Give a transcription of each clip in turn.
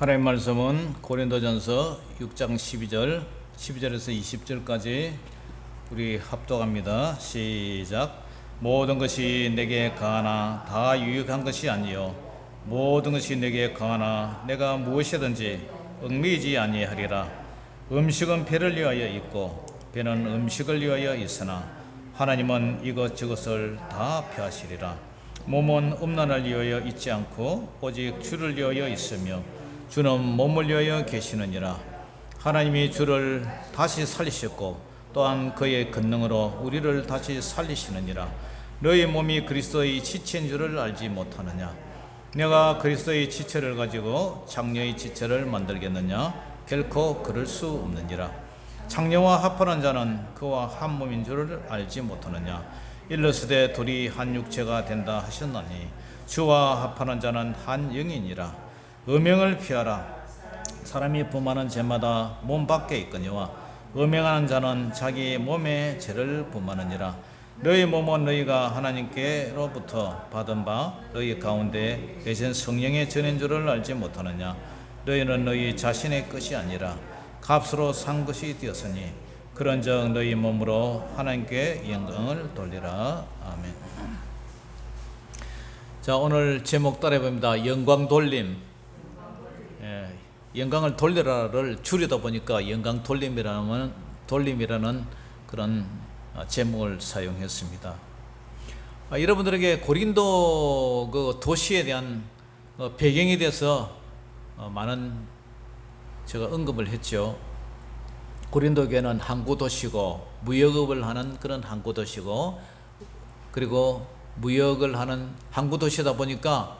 하나님 말씀은 고린도전서 6장 12절에서 20절까지 우리 합독합니다. 시작. 모든 것이 내게 가하나 다 유익한 것이 아니요 모든 것이 내게 가하나 내가 무엇이든지 얽매이지 아니하리라. 음식은 배를 위하여 있고 배는 음식을 위하여 있으나 하나님은 이것저것을 다 폐하시리라. 몸은 음란을 위하여 있지 않고 오직 주를 위하여 있으며 주는 몸을 위하여 계시느니라. 하나님이 주를 다시 살리셨고 또한 그의 권능으로 우리를 다시 살리시느니라. 너희 몸이 그리스도의 지체인 줄을 알지 못하느냐? 내가 그리스도의 지체를 가지고 장녀의 지체를 만들겠느냐? 결코 그럴 수 없느니라. 장녀와 합하는 자는 그와 한 몸인 줄을 알지 못하느냐? 일러스되 둘이 한 육체가 된다 하셨나니 주와 합하는 자는 한 영이니라. 음행을 피하라. 사람이 범하는 죄마다 몸 밖에 있거니와 음행하는 자는 자기 몸에 죄를 범하느니라. 너희 몸은 너희가 하나님께로부터 받은 바 너희 가운데 계신 성령의 전인 줄을 알지 못하느냐? 너희는 너희 자신의 것이 아니라 값으로 산 것이 되었으니 그런즉 너희 몸으로 하나님께 영광을 돌리라. 아멘. 자, 오늘 제목 따라 봅니다. 영광 돌림. 영광을 돌리라를 줄이다 보니까 영광 돌림이라는 그런 제목을 사용했습니다. 여러분들에게 고린도 그 도시에 대한 배경에 대해서 많은 제가 언급을 했죠. 고린도 교회는 항구 도시고 무역업을 하는 그런 항구 도시고, 그리고 무역을 하는 항구 도시다 보니까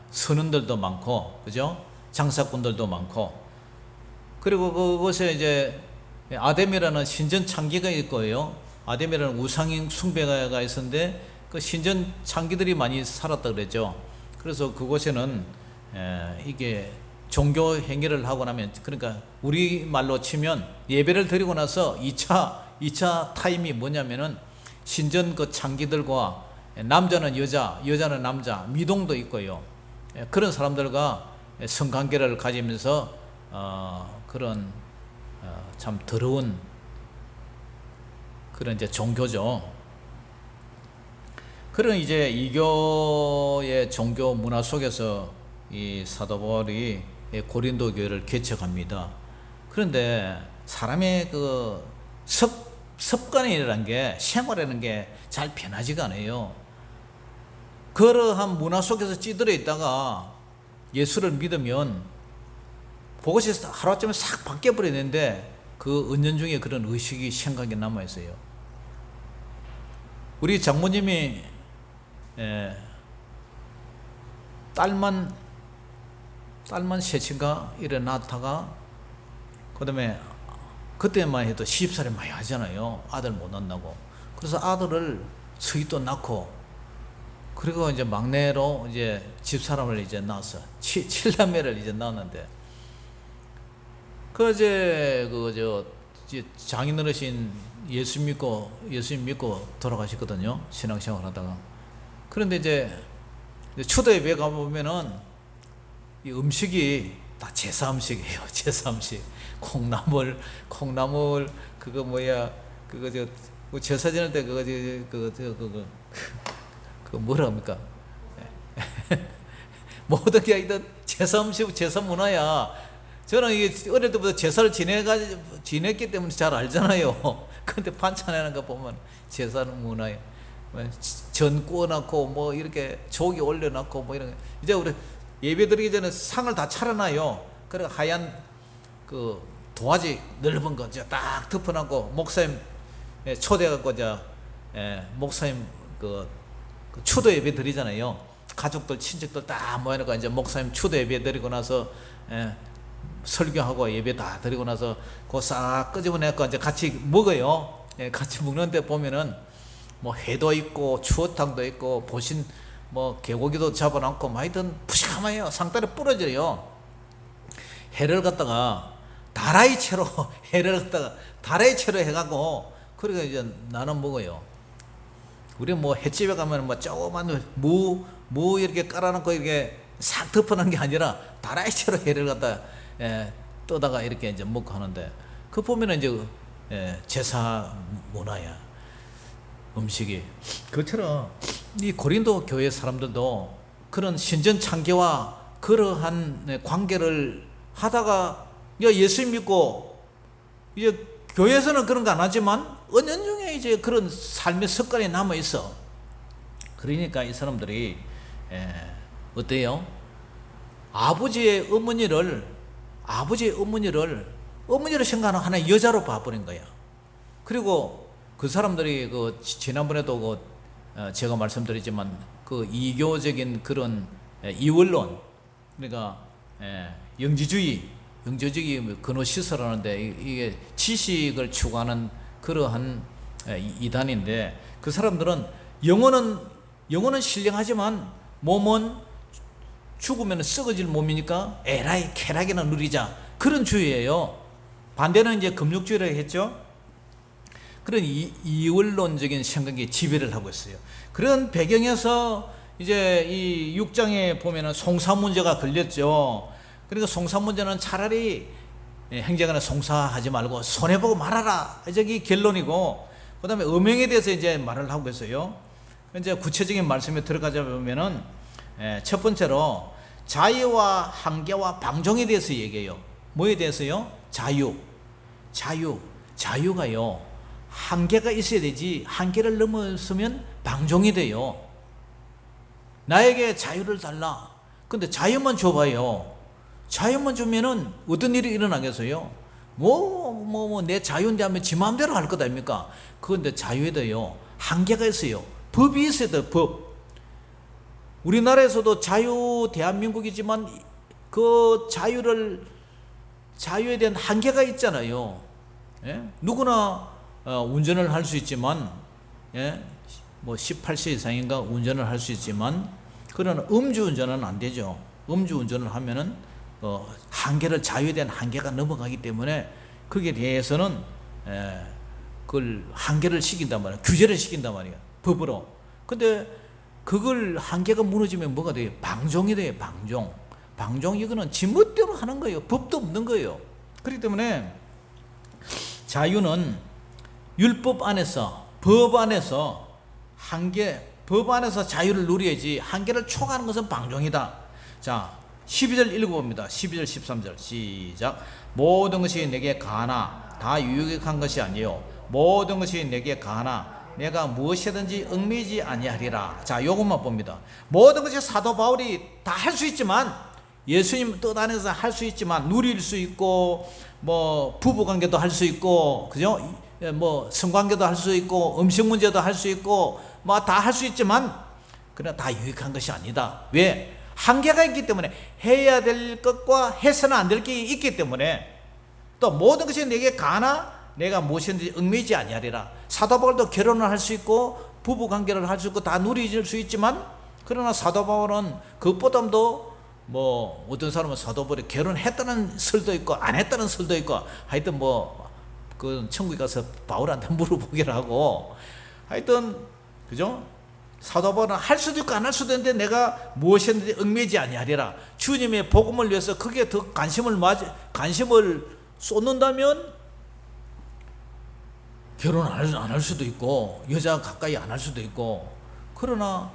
선원들도 많고, 그죠? 장사꾼들도 많고, 그리고 그곳에 이제 아뎀이라는 신전 창기가 있고요. 아뎀이라는 우상 숭배가 있었는데 그 신전 창기들이 많이 살았다 그랬죠. 그래서 그곳에는 이게 종교 행위를 하고 나면, 그러니까 우리 말로 치면 예배를 드리고 나서 2차 타임이 뭐냐면은 신전 그 창기들과 남자는 여자, 여자는 남자, 미동도 있고요. 그런 사람들과 성관계를 가지면서 그런 참 더러운 그런 이제 종교죠. 그런 이제 이교의 종교 문화 속에서 이 사도 바울이 고린도 교회를 개척합니다. 그런데 사람의 그 습관이라는 게, 생활이라는 게 잘 변하지가 않아요. 그러한 문화 속에서 찌들어 있다가 예수를 믿으면 그것이 하루아침에 싹 바뀌어버리는데 그 은연중에 그런 의식이 생각이 남아있어요. 우리 장모님이 딸만 셋인가 이래 낳다가, 그 다음에 그때만 해도 시집살이 많이 하잖아요. 아들 못 낳는다고. 그래서 아들을 서희도 낳고, 그리고 이제 막내로 이제 집사람을 이제 낳았어. 7남매를 이제 낳았는데, 장인 어르신 예수 믿고 돌아가셨거든요. 신앙생활 하다가. 그런데 이제 추도 예배 가보면은 이 음식이 다 제사 음식이에요. 제사 음식. 콩나물, 그거 뭐야, 제사 지낼 때 그 뭐라 합니까? 모든 게 하여튼 제사 음식, 제사 문화야. 저는 이게 어릴 때부터 제사를 지냈기 때문에 잘 알잖아요. 근데 반찬하는 거 보면 제사는 문화야. 전 구워놓고 뭐 이렇게 조기 올려놓고 뭐 이런. 이제 우리 예배 드리기 전에 상을 다 차려놔요. 그래 하얀 그 도화지 넓은 거 딱 덮어놓고 목사님 초대해갖고 목사님 그 추도 예배 드리잖아요. 가족들 친척들 다 모여놓고 이제 목사님 추도 예배 드리고 나서 설교하고 예배 다 드리고 나서 그거 싹 끄집어내고 이제 같이 먹어요. 같이 먹는데 보면은 뭐 회도 있고 추어탕도 있고 보신 뭐 개고기도 잡아놓고 뭐 하여튼 푸짐해요. 상다리 부러져요. 회를 갖다가 다라이채로 해갖고 그러니까 이제 나눠 먹어요. 우리 뭐 횟집에 가면 뭐 조그만 무 이렇게 깔아놓고 이렇게 싹 덮어놓은 게 아니라 다라이처럼 해를 갖다 떠다가 이렇게 이제 먹고 하는데, 그 보면은 이제 제사 문화야, 음식이. 그처럼 이 고린도 교회 사람들도 그런 신전 창개와 그러한 관계를 하다가 예수 믿고 이제 교회에서는 그런 거 안 하지만 은연중에 이제 그런 삶의 습관이 남아 있어. 그러니까 이 사람들이 어때요? 아버지의 어머니를 생각하는 하나의 여자로 봐버린 거야. 그리고 그 사람들이 그 지난번에도 제가 말씀드리지만 그 이교적인 그런 이원론, 그러니까 영지주의 근호시설 하는데, 이게 지식을 추구하는 그러한 이단인데, 그 사람들은 영혼은 신령하지만 몸은 죽으면 썩어질 몸이니까 에라이 쾌락이나 누리자, 그런 주의예요. 반대는 이제 금욕주의라고 했죠. 그런 이원론적인 생각이 지배를 하고 있어요. 그런 배경에서 이제 이 6장에 보면은 송사 문제가 걸렸죠. 그러니까 송사 문제는 차라리 행정안에 송사하지 말고 손해보고 말아라, 저기 결론이고, 그 다음에 음행에 대해서 이제 말을 하고 있어요. 이제 구체적인 말씀에 들어가자 보면은 첫 번째로 자유와 한계와 방종에 대해서 얘기해요. 뭐에 대해서요? 자유가요, 한계가 있어야 되지, 한계를 넘어서면 방종이 돼요. 나에게 자유를 달라. 근데 자유만 줘봐요. 자유만 주면은 어떤 일이 일어나겠어요? 내 자유인데 하면 지 마음대로 할 것 아닙니까? 그런데 자유에도요, 한계가 있어요. 법이 있어야 돼요, 법. 우리나라에서도 대한민국이지만 그 자유에 대한 한계가 있잖아요. 누구나 운전을 할 수 있지만, 뭐 18세 이상인가 운전을 할 수 있지만, 그러나 음주운전은 안 되죠. 음주운전을 하면은 자유에 대한 한계가 넘어가기 때문에 거기에 대해서는 그걸 한계를 시킨단 말이야. 규제를 시킨단 말이야, 법으로. 근데 그걸 한계가 무너지면 뭐가 돼요? 방종이 돼요. 방종 이거는 지멋대로 하는 거예요. 법도 없는 거예요. 그렇기 때문에 자유는 율법 안에서, 법 안에서 법 안에서 자유를 누려야지, 한계를 초과하는 것은 방종이다. 자, 12절 읽어봅니다. 12절 13절 시작. 모든 것이 내게 가나 다 유익한 것이 아니요 모든 것이 내게 가나 내가 무엇이든지 얽매이지 아니하리라. 자, 요것만 봅니다. 모든 것이 사도 바울이 다 할 수 있지만, 예수님 뜻 안에서 할 수 있지만, 누릴 수 있고, 뭐 부부관계도 할 수 있고, 그죠? 뭐 성관계도 할 수 있고, 음식 문제도 할 수 있고, 뭐 다 할 수 있지만, 그러나 다 유익한 것이 아니다. 왜? 한계가 있기 때문에. 해야 될 것과 해서는 안 될 게 있기 때문에. 또 모든 것이 내게 가나 내가 무엇이든지 얽매이지 아니하리라. 사도 바울도 결혼을 할 수 있고 부부관계를 할 수 있고 다 누릴 수 있지만, 그러나 사도 바울은 그보다도 뭐 어떤 사람은 사도 바울이 결혼했다는 설도 있고 안 했다는 설도 있고, 하여튼 그 천국에 가서 바울한테 물어보기를 하고, 하여튼 그죠? 사도 바울은 할 수도 있고 안 할 수도 있는데 내가 무엇이든지 얽매이지 아니하리라. 주님의 복음을 위해서 그게 더 관심을 쏟는다면 결혼 안 할 수도 있고 여자 가까이 안 할 수도 있고, 그러나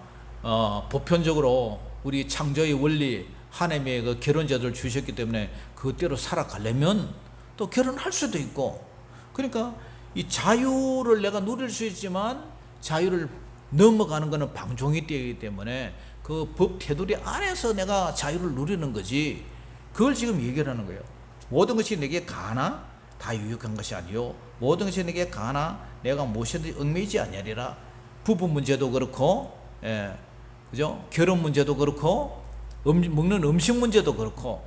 보편적으로 우리 창조의 원리, 하나님의 그 결혼 제도를 주셨기 때문에 그대로 살아가려면 또 결혼할 수도 있고, 그러니까 이 자유를 내가 누릴 수 있지만 자유를 넘어가는 것은 방종이 되기 때문에 그 법 테두리 안에서 내가 자유를 누리는 거지, 그걸 지금 얘기하는 거예요. 모든 것이 내게 가나 다 유익한 것이 아니요 모든 것이 내게 가나 내가 무엇이든지 얽매이지 아니하리라. 부부 문제도 그렇고, 그죠? 결혼 문제도 그렇고, 먹는 음식 문제도 그렇고,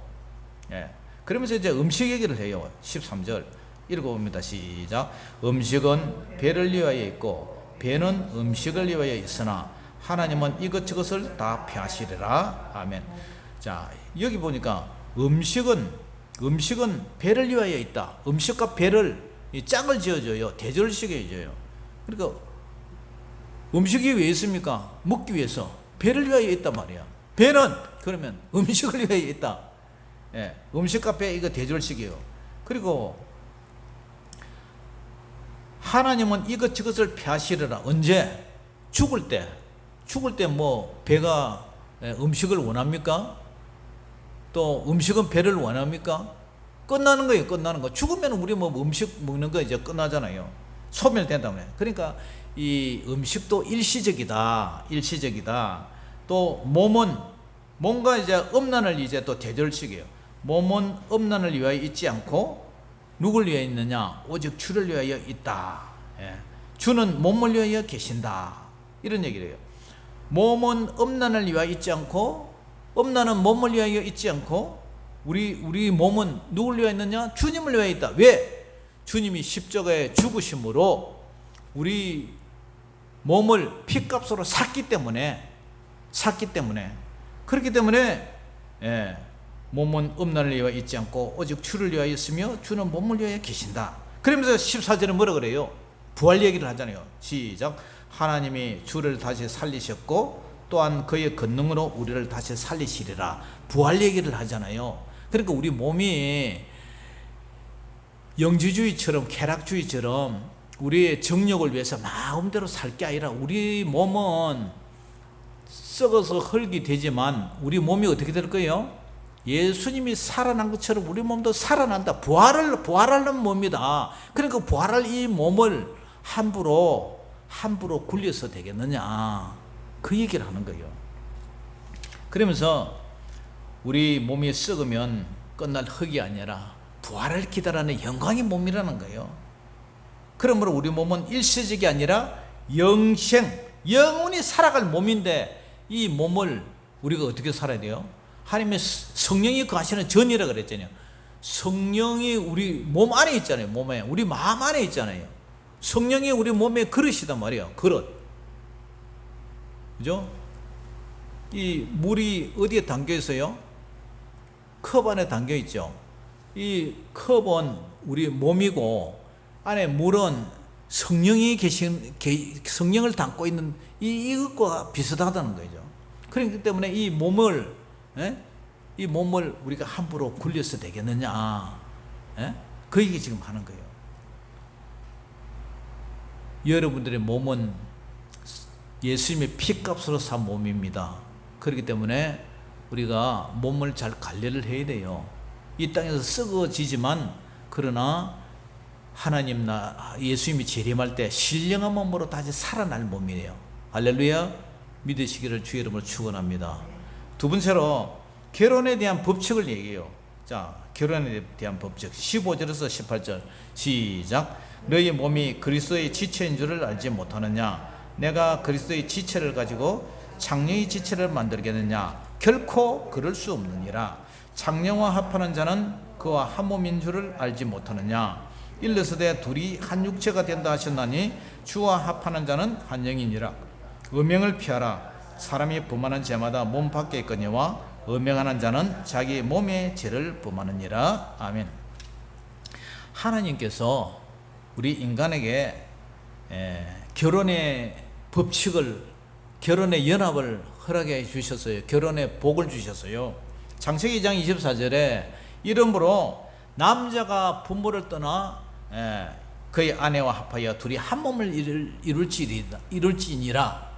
그러면서 이제 음식 얘기를 해요. 13절 읽어봅니다. 시작. 음식은 배를 위하여 있고 배는 음식을 위하여 있으나 하나님은 이것저것을 다 폐하시리라. 아멘. 자, 여기 보니까 음식은 배를 위하여 있다. 음식과 배를 짝을 지어줘요. 대조를 시켜줘요. 그러니까 음식이 왜 있습니까? 먹기 위해서. 배를 위하여 있단 말이야. 배는 그러면 음식을 위해 있다. 예, 음식 값에 이거 대절식이에요. 그리고 하나님은 이것저것을 폐하시리라. 언제? 죽을 때 뭐 배가 음식을 원합니까? 또 음식은 배를 원합니까? 끝나는 거예요. 끝나는 거. 죽으면 우리 뭐 음식 먹는 거 이제 끝나잖아요. 소멸된다며. 그러니까 이 음식도 일시적이다. 또 몸은 뭔가 이제 음란을 이제 또 대절식이에요. 몸은 음란을 위하여 있지 않고 누굴 위하여 있느냐? 오직 주를 위하여 있다. 예. 주는 몸을 위하여 계신다. 이런 얘기를 해요. 몸은 음란을 위하여 있지 않고, 음란은 몸을 위하여 있지 않고, 우리 몸은 누굴 위하여 있느냐? 주님을 위하여 있다. 왜? 주님이 십자가에 죽으심으로 우리 몸을 피값으로 샀기 때문에 그렇기 때문에 예, 몸은 음란을 위하여 있지 않고 오직 주를 위하여 있으며 주는 몸을 위하여 계신다. 그러면서 14절에 뭐라 그래요? 부활 얘기를 하잖아요. 시작. 하나님이 주를 다시 살리셨고 또한 그의 권능으로 우리를 다시 살리시리라. 부활 얘기를 하잖아요. 그러니까 우리 몸이 영지주의처럼 쾌락주의처럼 우리의 정력을 위해서 마음대로 살 게 아니라 우리 몸은 썩어서 흙이 되지만 우리 몸이 어떻게 될 거예요? 예수님이 살아난 것처럼 우리 몸도 살아난다. 부활하는 몸이다. 그러니까 부활할 이 몸을 함부로 굴려서 되겠느냐, 그 얘기를 하는 거예요. 그러면서 우리 몸이 썩으면 끝날 흙이 아니라 부활을 기다리는 영광의 몸이라는 거예요. 그러므로 우리 몸은 일시적이 아니라 영원히 살아갈 몸인데 이 몸을 우리가 어떻게 살아야 돼요? 하나님의 성령이 거하시는 전이라 그랬잖아요. 성령이 우리 몸 안에 있잖아요. 몸에, 우리 마음 안에 있잖아요. 성령이 우리 몸의 그릇이단 말이에요. 그릇. 그죠? 이 물이 어디에 담겨 있어요? 컵 안에 담겨 있죠. 이 컵은 우리 몸이고 안에 물은 성령이 성령을 담고 있는 이것과 비슷하다는 거죠. 그렇기 때문에 이 몸을 우리가 함부로 굴려서 되겠느냐, 그 얘기 지금 하는 거예요. 여러분들의 몸은 예수님의 피값으로 산 몸입니다. 그렇기 때문에 우리가 몸을 잘 관리를 해야 돼요. 이 땅에서 썩어지지만 그러나 예수님이 재림할 때 신령한 몸으로 다시 살아날 몸이에요. 할렐루야. 믿으시기를 주의 이름으로 축원합니다. 두 번째로 결혼에 대한 법칙을 얘기해요. 자, 결혼에 대한 법칙 15절에서 18절 시작. 너희 몸이 그리스도의 지체인 줄을 알지 못하느냐? 내가 그리스도의 지체를 가지고 장녀의 지체를 만들겠느냐? 결코 그럴 수 없느니라. 장녀와 합하는 자는 그와 한 몸인 줄을 알지 못하느냐? 일러스되 둘이 한 육체가 된다 하셨나니 주와 합하는 자는 한 영이니라. 음행을 피하라. 사람이 범하는 죄마다 몸 밖에 있거니와 음행하는 자는 자기 몸의 죄를 범하느니라. 아멘. 하나님께서 우리 인간에게 결혼의 법칙을, 결혼의 연합을 허락해 주셨어요. 결혼의 복을 주셨어요. 창세기 2장 24절에 이러므로 남자가 부모를 떠나 그의 아내와 합하여 둘이 한 몸을 이룰지니라.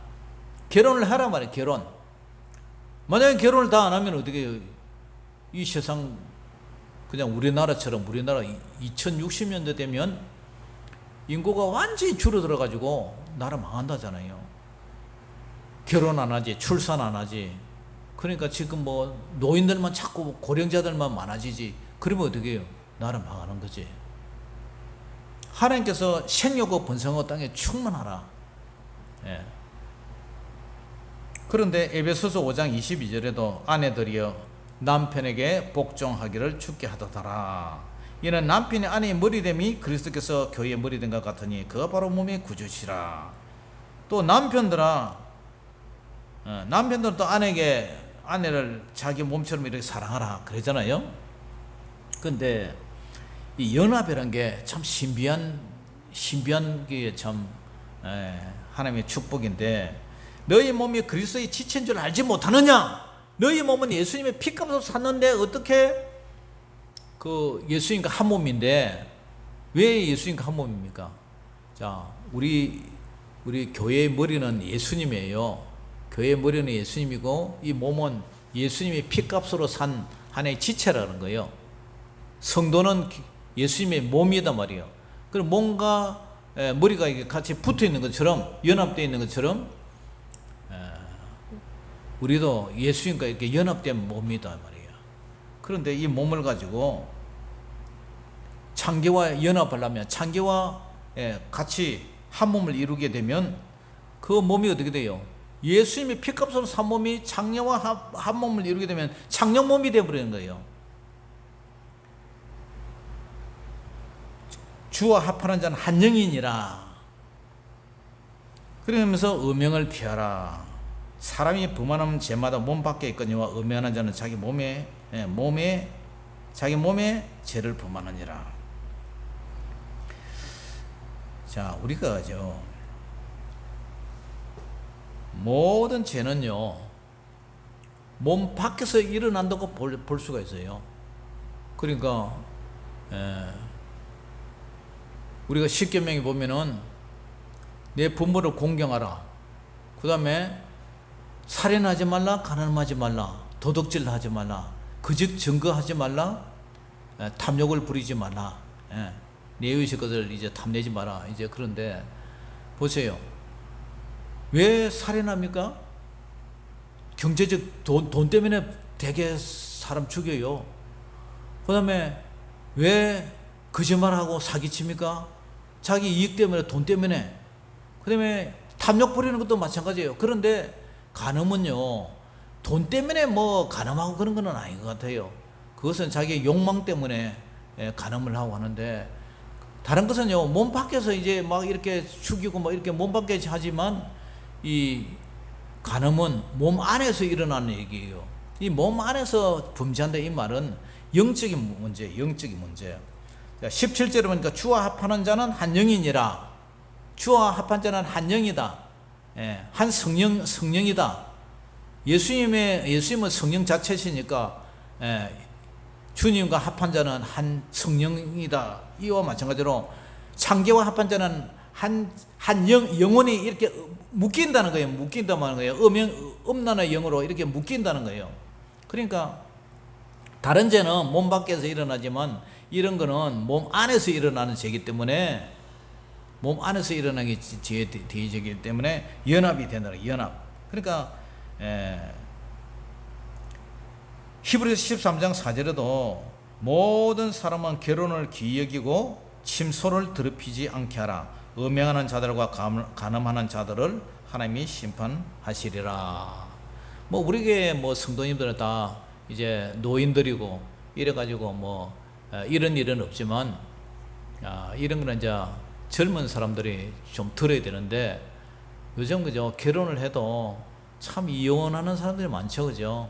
결혼을 하라 말이에요. 결혼. 만약에 결혼을 다 안 하면 어떻게 해요? 이 세상 그냥 우리나라처럼, 우리나라 2060년대 되면 인구가 완전히 줄어들어 가지고 나라 망한다잖아요. 결혼 안 하지, 출산 안 하지. 그러니까 지금 뭐 노인들만 자꾸, 고령자들만 많아지지. 그러면 어떻게 해요? 나라 망하는 거지. 하나님께서 생육과 번성과 땅에 충만하라. 그런데 에베소서 5장 22절에도 아내들이여 남편에게 복종하기를 주께 하도다라. 이는 남편이 아내의 머리됨이 그리스도께서 교회의 머리된 것 같으니 그가 바로 몸의 구주시라. 또 남편들도 아내를 자기 몸처럼 이렇게 사랑하라 그러잖아요. 근데 이 연합이라는 게 참 신비한 게 참 하나님의 축복인데, 너희 몸이 그리스도의 지체인 줄 알지 못하느냐? 너희 몸은 예수님의 피값으로 샀는데 어떻게 그 예수님과 한 몸인데 왜 예수님과 한 몸입니까? 자, 우리 교회의 머리는 예수님이에요. 교회의 머리는 예수님이고 이 몸은 예수님의 피값으로 산 하나의 지체라는 거예요. 성도는 예수님의 몸이단 말이에요. 그럼 몸과 머리가 같이 붙어 있는 것처럼, 연합되어 있는 것처럼 우리도 예수님과 이렇게 연합된 몸이다 말이에요. 그런데 이 몸을 가지고 창계와 연합하려면, 창계와 같이 한 몸을 이루게 되면 그 몸이 어떻게 돼요? 예수님의 피값으로 산 몸이 창녀와 한 몸을 이루게 되면 창녀 몸이 되어버리는 거예요. 주와 합하는 자는 한 영이니라. 그러면서 음행을 피하라. 사람이 범하는 죄마다 몸 밖에 있거니와 음행하는 자는 자기 몸에 죄를 범하느니라. 자, 우리가 모든 죄는요 몸 밖에서 일어난다고 볼 수가 있어요. 그러니까 우리가 십계명에 보면은 내 부모를 공경하라, 그 다음에 살인하지 말라, 가늠하지 말라, 도둑질하지 말라, 거짓 증거하지 말라, 탐욕을 부리지 말라, 내 이웃의 것을 이제 탐내지 마라. 이제 그런데 보세요. 왜 살인합니까? 경제적 돈 때문에 되게 사람 죽여요. 그 다음에 왜 거짓말하고 사기칩니까? 자기 이익 때문에, 돈 때문에. 그 다음에 탐욕 부리는 것도 마찬가지예요. 그런데 간음은요, 돈 때문에 뭐 간음하고 그런 건 아닌 것 같아요. 그것은 자기의 욕망 때문에 간음을 하고 하는데, 다른 것은요, 몸 밖에서 이제 막 이렇게 죽이고 막 이렇게 몸 밖에 하지만, 이 간음은 몸 안에서 일어나는 얘기예요. 이 몸 안에서 범죄한다, 이 말은 영적인 문제, 영적인 문제. 17절에 보니까 주와 합하는 자는 한 영이니라. 주와 합한 자는 한 영이다. 한 성령이다. 예수님은 성령 자체시니까 주님과 합한 자는 한 성령이다. 이와 마찬가지로 창계와 합한 자는 영혼이 이렇게 묶인다는 거예요. 묶인다는 거예요. 음란의 영으로 이렇게 묶인다는 거예요. 그러니까 다른 죄는 몸 밖에서 일어나지만 이런 거는 몸 안에서 일어나는 죄이기 때문에, 몸 안에서 일어나는 죄의 대죄이기 때문에 연합이 된다. 연합. 그러니까 히브리서 13장 4절에도 모든 사람은 결혼을 귀히 여기고 침소를 더럽히지 않게 하라. 음행하는 자들과 간음하는 자들을 하나님이 심판하시리라. 뭐 우리 교회 뭐 성도님들은 다 이제 노인들이고 이래가지고 뭐 이런 일은 없지만, 이런 거는 이제 젊은 사람들이 좀 들어야 되는데, 요즘 그죠, 결혼을 해도 참 이혼하는 사람들이 많죠. 그죠?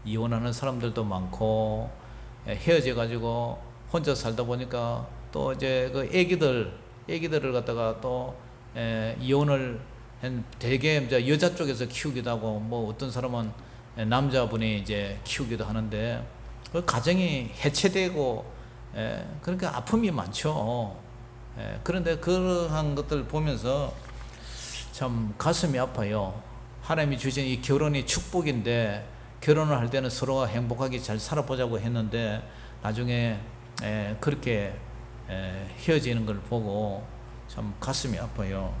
이혼하는 사람들도 많고, 헤어져 가지고 혼자 살다 보니까 또 이제 그 애기들을 갖다가 또 이혼을 대개 이제 여자 쪽에서 키우기도 하고, 뭐 어떤 사람은 남자분이 이제 키우기도 하는데, 그 가정이 해체되고, 그러니까 아픔이 많죠. 그런데 그러한 것들 보면서 참 가슴이 아파요. 하나님이 주신 이 결혼이 축복인데, 결혼을 할 때는 서로가 행복하게 잘 살아보자고 했는데 나중에 그렇게 헤어지는 걸 보고 참 가슴이 아파요.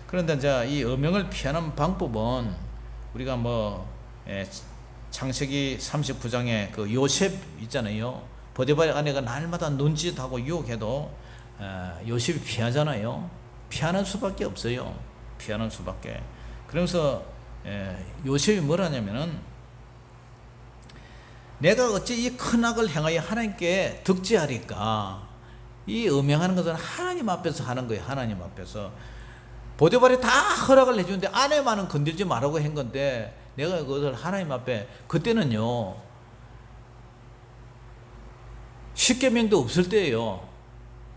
그런데 이제 이 음행을 피하는 방법은 우리가 뭐 창세기 39장에 그 요셉 있잖아요. 보디발의 아내가 날마다 눈짓하고 유혹해도 요셉이 피하잖아요. 피하는 수밖에 없어요. 피하는 수밖에. 그러면서 요셉이 뭘 하냐면은, 내가 어찌 이 큰 악을 행하여 하나님께 득지하리까. 이 음행하는 것은 하나님 앞에서 하는 거예요. 하나님 앞에서. 보디발이 다 허락을 해주는데 아내만은 건들지 말라고 한 건데, 내가 그것을 하나님 앞에, 그때는요 십계명도 없을 때예요.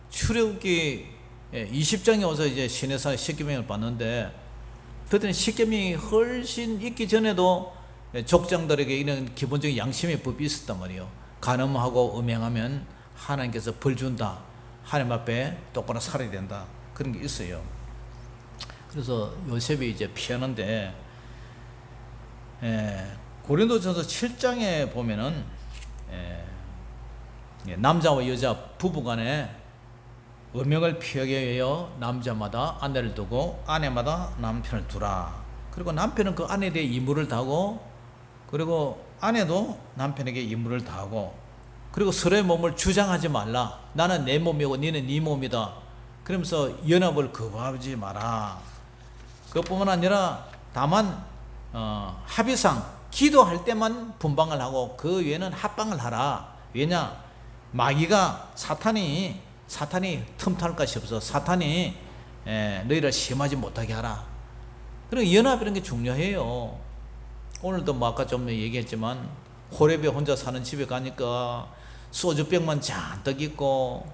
출애굽기 20장에 와서 이제 시내산 십계명을 봤는데, 그때는 십계명이 훨씬 있기 전에도 족장들에게 이런 기본적인 양심의 법이 있었단 말이에요. 간음하고 음행하면 하나님께서 벌 준다. 하나님 앞에 똑바로 살아야 된다. 그런 게 있어요. 그래서 요셉이 이제 피하는데, 고린도전서 7장에 보면은 남자와 여자 부부간에 음행을 피하기 위하여 남자마다 아내를 두고 아내마다 남편을 두라. 그리고 남편은 그 아내에 대해義務를 다하고, 그리고 아내도 남편에게義務를 다하고, 그리고 서로의 몸을 주장하지 말라. 나는 내 몸이고 너는 네 몸이다. 그러면서 연합을 거부하지 마라. 그것뿐만 아니라 다만 합의상 기도할 때만 분방을 하고 그 외에는 합방을 하라. 왜냐? 마귀가 사탄이 틈탈 것이 없어. 사탄이 너희를 시험하지 못하게 하라. 그리고 연합이라는 게 중요해요. 오늘도 뭐 아까 좀 얘기했지만 호렙에 혼자 사는 집에 가니까 소주병만 잔뜩 있고,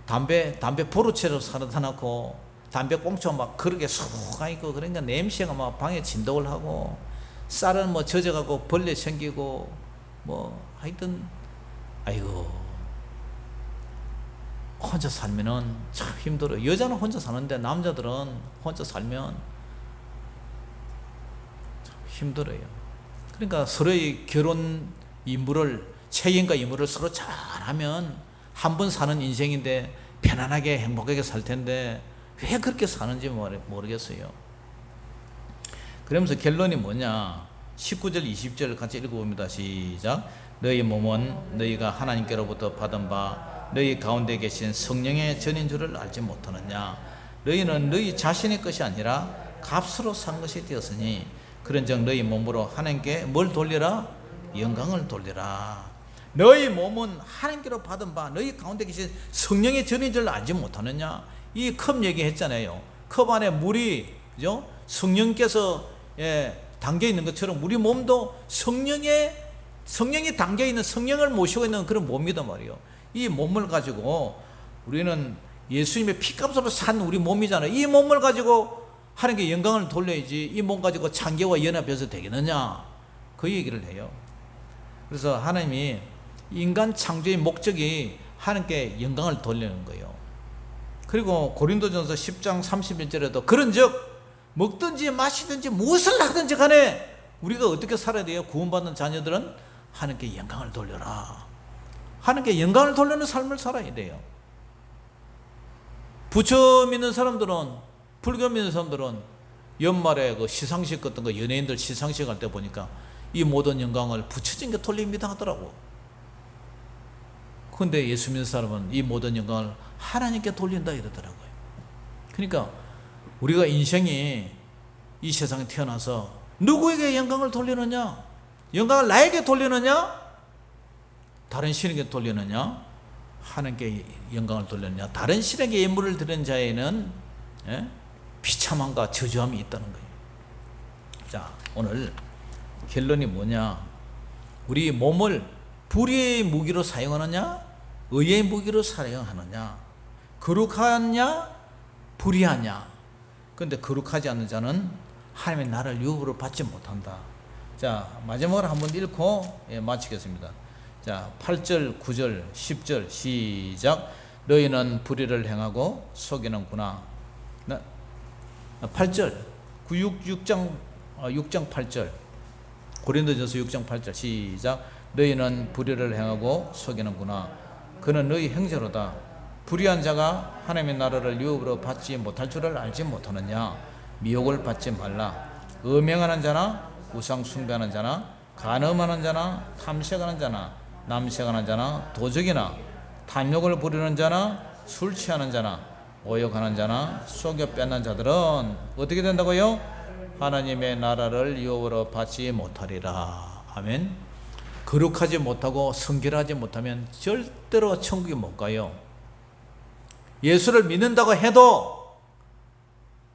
담배 포르체로 사다 놓고 담배 꽁초 막 그렇게 수가 있고, 그러니까 냄새가 막 방에 진동을 하고, 쌀은 뭐 젖어가고 벌레 생기고, 뭐 하여튼 아이고, 혼자 살면은 참 힘들어요. 여자는 혼자 사는데 남자들은 혼자 살면 참 힘들어요. 그러니까 서로의 결혼 책임과 임무를 서로 잘하면 한 번 사는 인생인데 편안하게 행복하게 살 텐데 왜 그렇게 사는지 모르겠어요. 그러면서 결론이 뭐냐? 19절 20절 같이 읽어봅니다. 시작. 너희 몸은 너희가 하나님께로부터 받은 바 너희 가운데 계신 성령의 전인 줄을 알지 못하느냐? 너희는 너희 자신의 것이 아니라 값으로 산 것이 되었으니 그런즉 너희 몸으로 하나님께 뭘 돌리라? 영광을 돌리라. 너희 몸은 하나님께로 받은 바 너희 가운데 계신 성령의 전인 줄을 알지 못하느냐? 이 컵 얘기했잖아요. 컵 안에 물이, 그죠? 성령께서 담겨 있는 것처럼 우리 몸도 성령이 담겨 있는, 성령을 모시고 있는 그런 몸이단 말이에요. 이 몸을 가지고 우리는 예수님의 피값으로 산 우리 몸이잖아요. 이 몸을 가지고 하나님께 영광을 돌려야지 이 몸 가지고 창조와 연합해서 되겠느냐? 그 얘기를 해요. 그래서 하나님이 인간 창조의 목적이 하나님께 영광을 돌리는 거예요. 그리고 고린도전서 10장 31절에도 그런즉 먹든지 마시든지 무엇을 하든지 간에 우리가 어떻게 살아야 돼요? 구원받는 자녀들은 하나님께 영광을 돌려라. 하나님께 영광을 돌리는 삶을 살아야 돼요. 부처 믿는 사람들은, 불교 믿는 사람들은 연말에 그 시상식 같은 거, 연예인들 시상식 할 때 보니까 이 모든 영광을 부처님께 돌립니다 하더라고. 그런데 예수 믿는 사람은 이 모든 영광을 하나님께 돌린다 이러더라고요. 그러니까 우리가 인생이 이 세상에 태어나서 누구에게 영광을 돌리느냐? 영광을 나에게 돌리느냐? 다른 신에게 돌리느냐? 하나님께 영광을 돌리느냐? 다른 신에게 예물을 드리는 자에는 비참함과 저주함이 있다는 거예요. 자, 오늘 결론이 뭐냐? 우리 몸을 불의의 무기로 사용하느냐? 의의 무기로 사용하느냐? 거룩하냐? 불의하냐? 그런데 거룩하지 않는 자는 하나님의 나라를 유업으로 받지 못한다. 자, 마지막으로 한번 읽고 마치겠습니다. 자, 8절, 9절, 10절 시작. 너희는 불의를 행하고 속이는구나. 8절, 6장 8절. 고린도전서 6장 8절 시작. 너희는 불의를 행하고 속이는구나. 그는 너희 형제로다. 불의한 자가 하나님의 나라를 유업으로 받지 못할 줄을 알지 못하느냐? 미혹을 받지 말라. 음행하는 자나 우상 숭배하는 자나 간음하는 자나 탐색하는 자나 남색하는 자나 도적이나 탐욕을 부리는 자나 술 취하는 자나 오역하는 자나 속여 뺏는 자들은 어떻게 된다고요? 하나님의 나라를 유업으로 받지 못하리라. 아멘. 거룩하지 못하고 성결하지 못하면 절대로 천국에 못 가요. 예수를 믿는다고 해도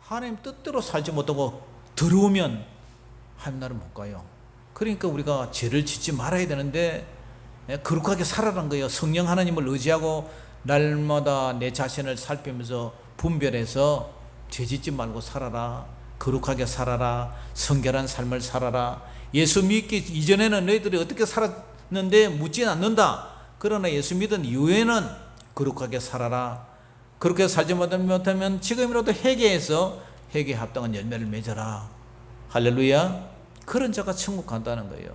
하나님 뜻대로 살지 못하고 더러우면 하나님 나라를 못 가요. 그러니까 우리가 죄를 짓지 말아야 되는데 거룩하게 살아란 거예요. 성령 하나님을 의지하고 날마다 내 자신을 살피면서 분별해서 죄 짓지 말고 살아라. 거룩하게 살아라, 성결한 삶을 살아라. 예수 믿기 이전에는 너희들이 어떻게 살았는데 묻지는 않는다. 그러나 예수 믿은 이후에는 거룩하게 살아라. 그렇게 살지 못하면 지금이라도 회개해서 회개에 합당한 열매를 맺어라. 할렐루야. 그런 자가 천국 간다는 거예요.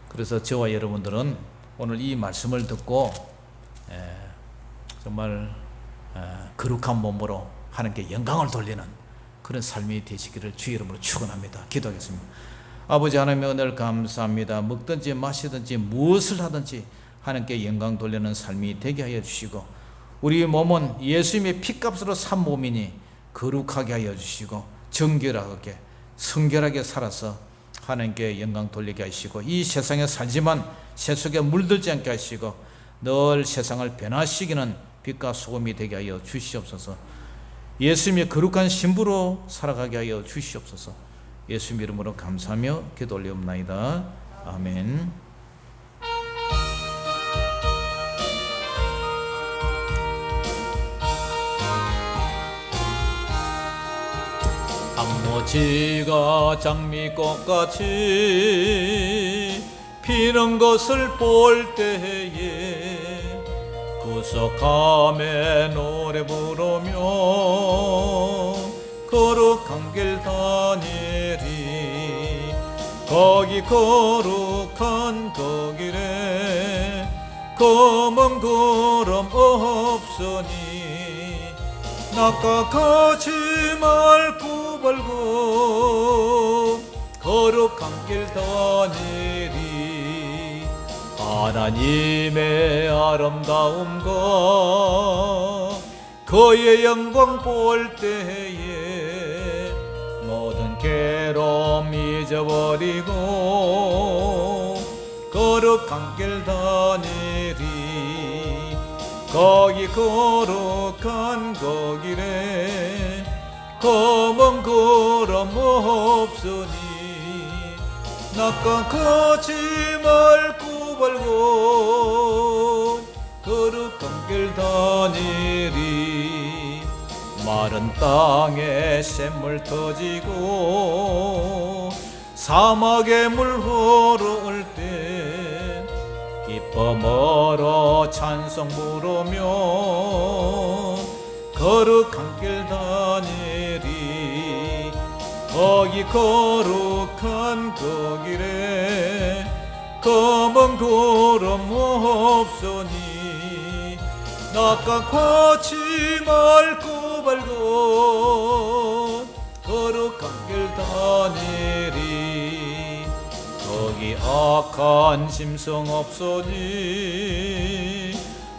그래서 저와 여러분들은 오늘 이 말씀을 듣고 정말 거룩한 몸으로 하나님께 영광을 돌리는 그런 삶이 되시기를 주 이름으로 축원합니다. 기도하겠습니다. 아버지 하나님의 은혜를 감사합니다. 먹든지 마시든지 무엇을 하든지 하나님께 영광 돌리는 삶이 되게 하여 주시고, 우리 몸은 예수님의 피값으로 산 몸이니 거룩하게 하여 주시고 정결하게 성결하게 살아서 하나님께 영광 돌리게 하시고, 이 세상에 살지만 세속에 물들지 않게 하시고 늘 세상을 변화시키는 빛과 소금이 되게 하여 주시옵소서. 예수님의 거룩한 신부로 살아가게 하여 주시옵소서. 예수님 이름으로 감사하며 기도 올리옵나이다. 아멘. 암모지가 장미꽃같이 피는 것을 볼 때에 구속함에 노래 부르며 거룩한 길 다니리. 거기 거룩한 그 길에 검은 구름 없으니 낮과 같이 맑고 밝고 거룩한 길 다니리. 하나님의 아름다움과 그의 영광 볼 때에 모든 괴로움 잊어버리고 거룩한 길 다니리. 거기 거룩한 그 길에 검은 구름 없으니 낮과 같이 맑고 밝고 거룩한 길 다니리. 마른 땅에 샘물 터지고 사막에 물 흐를 때 기뻐하러 찬송 부르며 거룩한 길 다니리. 거기 거룩한 그 길에 검은 구름 없으니 낮과 같이 맑고 밝고 거룩한 길 다니리. 거기 악한 짐승 없으니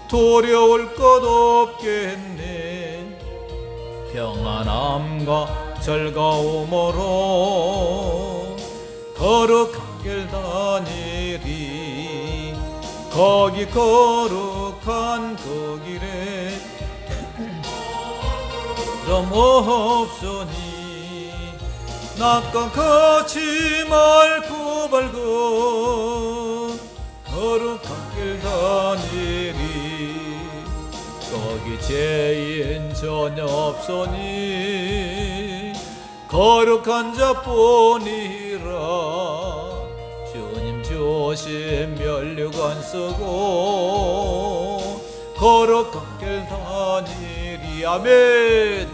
두려울 것 없겠네. 평안함과 즐거움으로 거룩한 길 다니리. 거기 거룩한 그 길에 구름 없으니 낮과 같이 맑고 밝고 거룩한 길 다니리. 거기 죄인 전혀 없으니 거룩한 자뿐이라. 주님 주신 면류관 쓰고 거룩한 길 다니리. 아멘.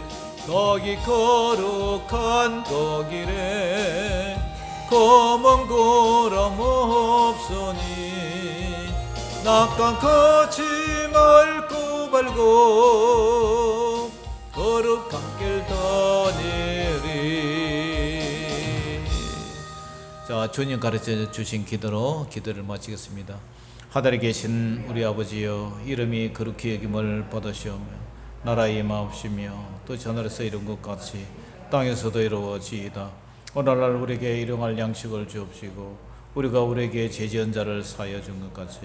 거기 거룩한 그 길에 검은 구름 없으니 낮과 같이 맑고 밝고 거룩한 길 다니리. 자, 주님 가르쳐 주신 기도로 기도를 마치겠습니다. 하늘에 계신 우리 아버지여, 이름이 거룩히 여김을 받으시오며 나라의 임하옵시며 또 하늘에서 이룬 것 같이 땅에서도 이루어지이다. 오늘날 우리에게 일용할 양식을 주옵시고 우리가 우리에게 죄지은 자를 사하여 준 것 같이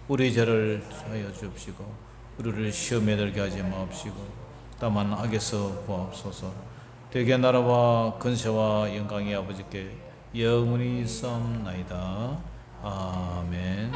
우리 죄를 사하여 주옵시고 우리를 시험에 들게 하지 마옵시고 다만 악에서 구하옵소서. 대개 나라와 근세와 영광이 아버지께 영원히 있사옵나이다. 아멘.